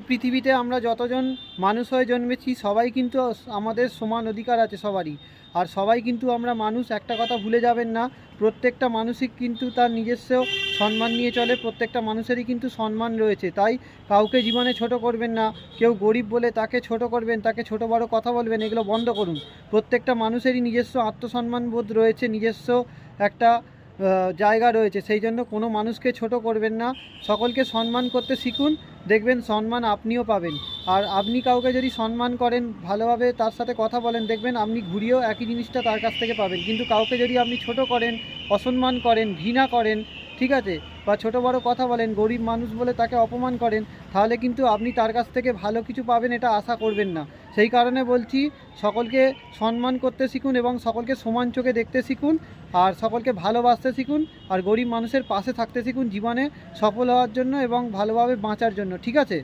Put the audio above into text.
পৃথিবীতে আমরা যতজন মানুষ হয়ে জন্মেছি সবাই কিন্তু আমাদের সমান অধিকার আছে সবারই। আর সবাই কিন্তু আমরা মানুষ, একটা কথা ভুলে যাবেন না, প্রত্যেকটা মানুষই কিন্তু তার নিজস্ব সম্মান নিয়ে চলে, প্রত্যেকটা মানুষেরই কিন্তু সম্মান রয়েছে। তাই কাউকে জীবনে ছোট করবেন না, কেউ গরিব বলে তাকে ছোট করবেন, তাকে ছোট বড় কথা বলবেন, এগুলো বন্ধ করুন। প্রত্যেকটা মানুষেরই নিজস্ব আত্মসম্মান বোধ রয়েছে, নিজস্ব একটা জায়গা রয়েছে, সেই জন্য কোনো মানুষকে ছোট করবেন না, সকলকে সম্মান করতে শিখুন, দেখবেন সম্মান আপনিও পাবেন। আর আপনি কাউকে যদি সম্মান করেন, ভালোভাবে তার সাথে কথা বলেন, দেখবেন আপনি ঘুরিয়েও একই জিনিসটা তার কাছ থেকে পাবেন। কিন্তু কাউকে যদি আপনি ছোট করেন, অসম্মান করেন, ঘৃণা করেন, ঠিক আছে, বা ছোট বড় কথা বলেন, গরিব মানুষ বলে তাকে অপমান করেন, তাহলে কিন্তু আপনি তার কাছ থেকে ভালো কিছু পাবেন এটা আশা করবেন না। সেই কারণে বলছি, সকলকে সম্মান করতে শিখুন এবং সকলকে সমান চোখে দেখতে শিখুন, আর সকলকে ভালোবাসতে শিখুন, আর গরিব মানুষের পাশে থাকতে শিখুন জীবনে সফল হওয়ার জন্য এবং ভালোভাবে বাঁচার জন্য। ঠিক আছে?